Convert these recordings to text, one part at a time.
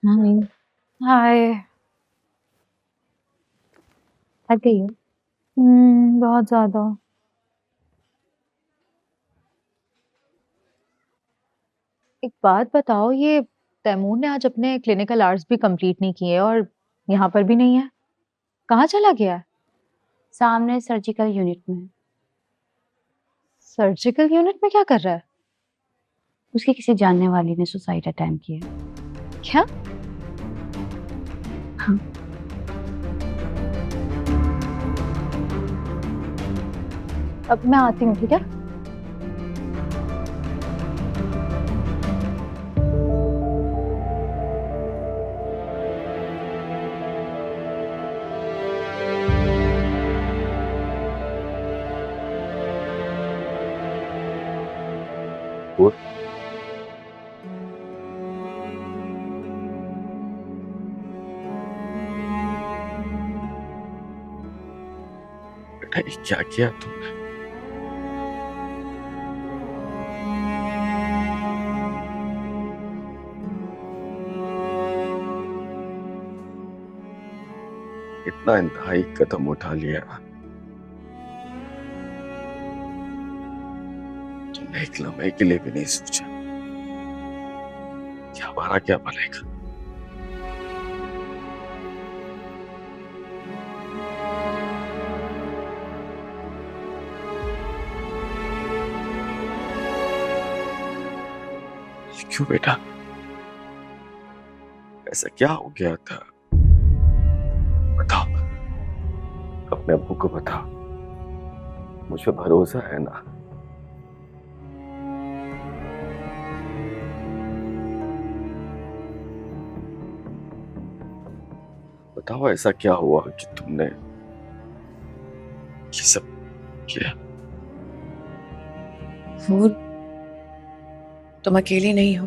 हाय। हाय। थक गई हो? बहुत ज्यादा। एक बात बताओ, ये तैमूर ने आज अपने क्लिनिकल आवर्स भी कंप्लीट नहीं किए और यहाँ पर भी नहीं है। कहाँ चला गया है? सामने सर्जिकल यूनिट में। सर्जिकल यूनिट में क्या कर रहा है? उसकी किसी जानने वाली ने सुसाइड अटेम्प्ट किया। क्या? हाँ। अब मैं आती हूँ, ठीक है? और बेटा ये क्या किया तुमने? इतना इंतहाई कदम उठा लिया तुमने, एक लम्हे के लिए भी नहीं सोचा कि हमारा क्या बनेगा। क्यों बेटा, ऐसा क्या हो गया था? बताओ, अपने अब्बू को बताओ, मुझ पे भरोसा है ना? बताओ ऐसा क्या हुआ कि तुमने ये सब किया? फूल, तुम अकेली नहीं हो,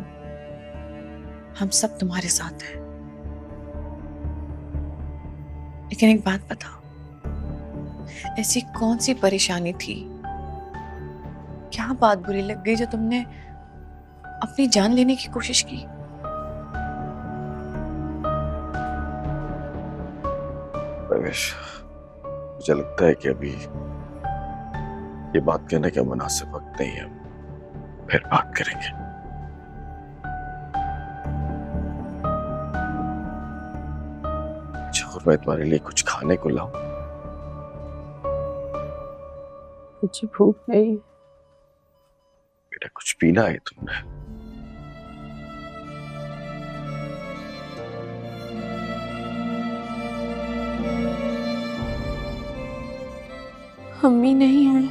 हम सब तुम्हारे साथ हैं। लेकिन एक बात बताओ, ऐसी कौन सी परेशानी थी, क्या बात बुरी लग गई जो तुमने अपनी जान लेने की कोशिश की? रमेश, मुझे लगता है कि अभी ये बात कहने का मुनासिब वक्त नहीं है, फिर बात करेंगे। अच्छा, और मैं तुम्हारे लिए कुछ खाने को लाऊं? मुझे भूख नहीं। बेटा कुछ पीना है तुमने? अम्मी नहीं है।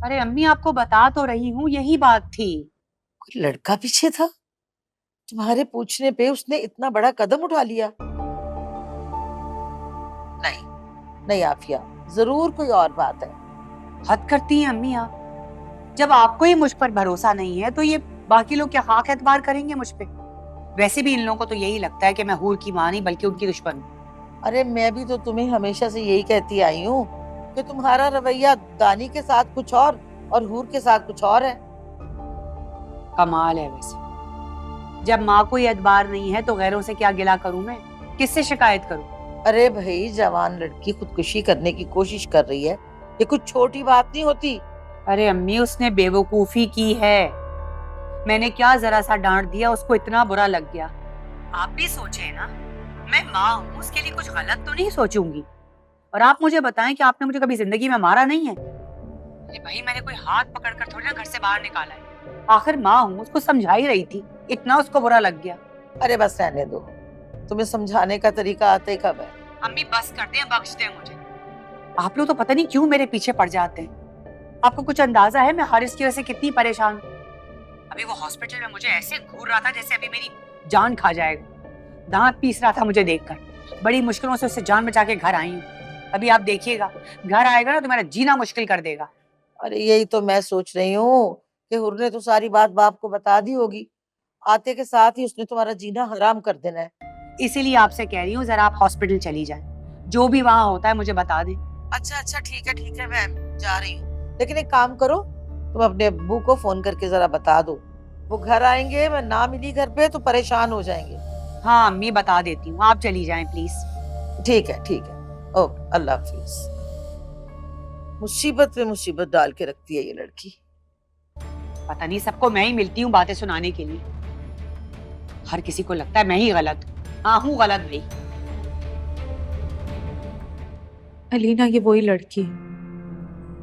अरे अम्मी, आपको बता तो रही हूँ, यही बात थी। कोई लड़का पीछे था? तुम्हारे पूछने पे उसने इतना बड़ा कदम उठा लिया? नहीं, नहीं आफिया, जरूर कोई और बात है। हद करती हैं अम्मी आप। जब आपको ही मुझ पर भरोसा नहीं है तो ये बाकी लोग क्या खाक एतबार करेंगे मुझ पे? वैसे भी इन लोगों को तो यही लगता है कि मैं हूर की मां नहीं बल्कि उनकी दुश्मन हूँ। अरे मैं भी तो तुम्हें हमेशा से यही कहती आई हूँ कि तुम्हारा रवैया दानी के साथ कुछ और हूर के साथ कुछ और है। कमाल है वैसे। जब माँ को ही एतबार नहीं है तो गैरों से क्या गिला करूं मैं? किससे शिकायत करूं? अरे भाई, जवान लड़की खुदकुशी करने की कोशिश कर रही है, ये कुछ छोटी बात नहीं होती। अरे अम्मी, उसने बेवकूफी की है। मैंने क्या जरा सा डांट दिया, उसको इतना बुरा लग गया। आप भी सोचे ना, मैं माँ हूँ, उसके लिए कुछ गलत तो नहीं सोचूंगी। और आप मुझे बताएं कि आपने मुझे कभी जिंदगी में मारा नहीं है? अरे भाई, मैंने कोई हाथ पकड़कर थोड़ी ना घर से बाहर निकाला है। आखिर माँ हूँ, उसको समझा ही रही थी, इतना उसको बुरा लग गया। अरे बस रहने दो, तुम्हें समझाने का तरीका आते कब है? अम्मी बस कर दें, बख्श दें मुझे। आप लोग तो पता नहीं क्यों मेरे पीछे पड़ जाते हैं। आपको कुछ अंदाजा है मैं हारिस की वजह से कितनी परेशान हूँ? अभी वो हॉस्पिटल में मुझे ऐसे घूर रहा था जैसे अभी मेरी जान खा जाएगा। दांत पीस रहा था मुझे देखकर। बड़ी मुश्किलों से उससे जान बचा के घर आई हूँ। अभी आप देखिएगा, घर आएगा ना तो मेरा जीना मुश्किल कर देगा। अरे यही तो मैं सोच रही हूँ कि हुर ने तो सारी बात बाप को बता दी होगी, आते के साथ ही उसने तुम्हारा जीना हराम कर देना है। इसीलिए आपसे कह रही हूँ जरा आप हॉस्पिटल चली जाएं। जो भी वहाँ होता है मुझे बता दें। अच्छा ठीक है मैं जा रही हूँ, लेकिन एक काम करो, तुम अपने अब्बू को फोन करके जरा बता दो, वो घर आएंगे, मैं ना मिली घर पे तो परेशान हो जाएंगे। हाँ अम्मी बता देती हूँ, आप चली जाएं प्लीज। ठीक है ओके, अल्लाह हाफिज। मुसीबत पे मुसीबत डाल के रखती है ये लड़की। पता नहीं सबको मैं ही मिलती हूँ बातें सुनाने के लिए। हर किसी को लगता है मैं ही गलत हूँ। हाँ हूँ गलत भाई। अलीना, ये वही लड़की है।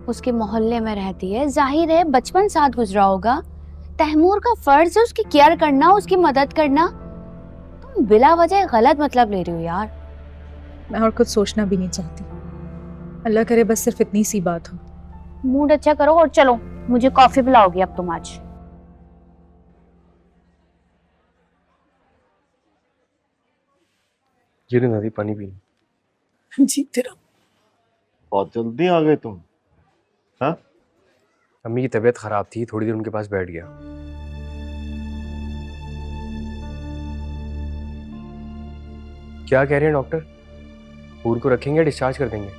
उसके मोहल्ले में रहती है, जाहिर है बचपन साथ गुजरा होगा। तैमूर का फर्ज है उसकी केयर करना, उसकी मदद करना। तुम बिला वजह गलत मतलब ले रही हो यार। मैं और कुछ सोचना भी नहीं चाहती। अल्लाह करे बस सिर्फ इतनी सी बात हो। मूड अच्छा करो और चलो, मुझे कॉफी पिलाओगी अब तुम आज? जी नदी पानी पीना। जी तेरा। बहुत जल्दी आ गए तुम। हाँ, अम्मी की तबीयत खराब थी, थोड़ी देर उनके पास बैठ गया। क्या कह रहे हैं डॉक्टर? पूर को रखेंगे, डिस्चार्ज कर देंगे?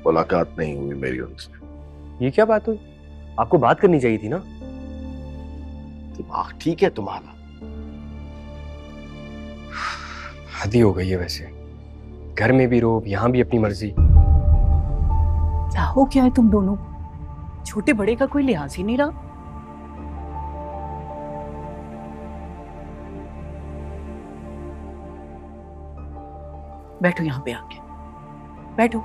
मुलाकात नहीं हुई मेरी उनसे। ये क्या बात हुई? आपको बात करनी चाहिए थी ना। दिमाग ठीक है तुम्हारा? हद ही हो गई है वैसे, घर में भी रोब, यहाँ भी अपनी मर्जी। क्या हो क्या है तुम दोनों? छोटे बड़े का कोई लिहाज ही नहीं रहा। बैठो यहाँ पे आके, बैठो।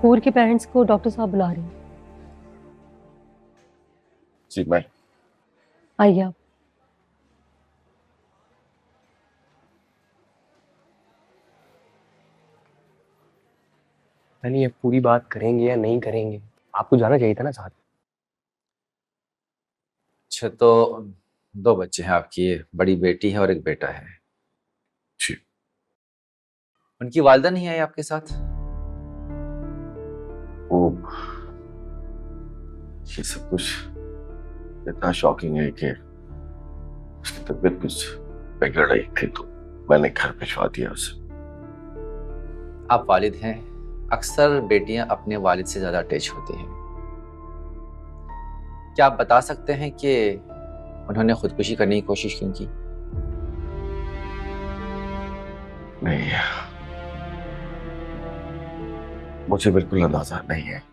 पूर के पेरेंट्स को डॉक्टर साहब बुला रहे हैं। जी मैं आइए आप। यानी ये पूरी बात करेंगे या नहीं करेंगे? आपको जाना चाहिए था ना साथ। अच्छा, तो 2 बच्चे हैं आपकी, बड़ी बेटी है और एक बेटा है। जी। उनकी वालिदा नहीं आई आपके साथ? वो ये सब कुछ इतना शॉकिंग है कि उसकी तबीयत कुछ बिगड़ रही थी तो मैंने घर भिजवा दिया उसे। आप वालिद हैं, अक्सर बेटियां अपने वालिद से ज्यादा अटैच होती हैं। क्या आप बता सकते हैं कि उन्होंने खुदकुशी करने की कोशिश क्यों की? नहीं, मुझे बिल्कुल अंदाजा नहीं है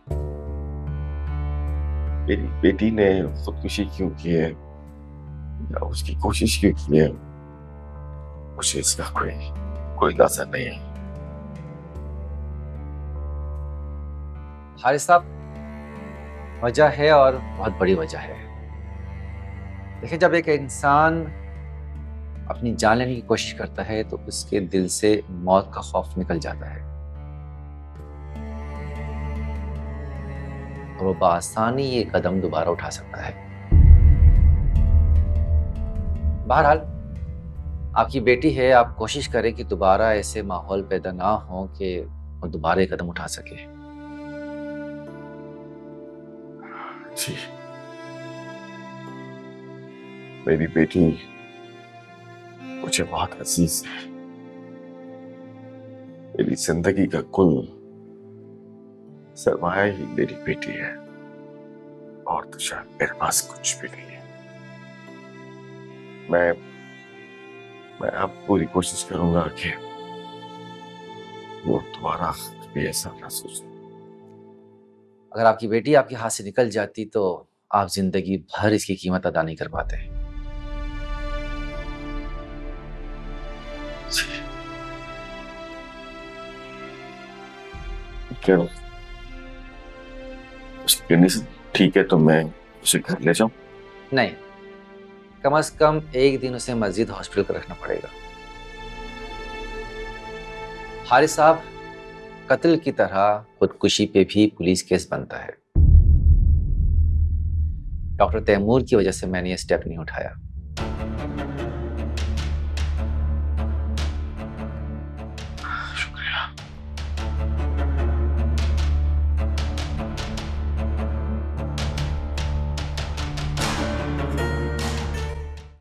मेरी बेटी ने खुदकुशी क्यों की है या उसकी कोशिश क्यों की है। मुझे इसका कोई अंदाजा नहीं है। हारिस साहब, वजह है और बहुत बड़ी वजह है। देखिए, जब एक इंसान अपनी जान लेने की कोशिश करता है तो उसके दिल से मौत का खौफ निकल जाता है और वो बआसानी ये कदम दोबारा उठा सकता है। बहरहाल, आपकी बेटी है, आप कोशिश करें कि दोबारा ऐसे माहौल पैदा ना हो कि वो दोबारा ये कदम उठा सके। जी, मेरी बेटी मुझे बहुत अजीज है। मेरी जिंदगी का कुल सरमाया ही मेरी बेटी है और तो शायद मेरे पास कुछ भी नहीं है। मैं अब पूरी कोशिश करूंगा कि वो दोबारा भी ऐसा ना सोचे। अगर आपकी बेटी आपके हाथ से निकल जाती तो आप जिंदगी भर इसकी कीमत अदा नहीं कर पाते। क्या उसकी कंडीशन ठीक है तो मैं उसे घर ले जाऊं? नहीं, कम से कम एक दिन उसे मस्जिद हॉस्पिटल पर रखना पड़ेगा। हारिस साहब, कत्ल की तरह खुदकुशी पे भी पुलिस केस बनता है। डॉक्टर तैमूर की वजह से मैंने ये स्टेप नहीं उठाया।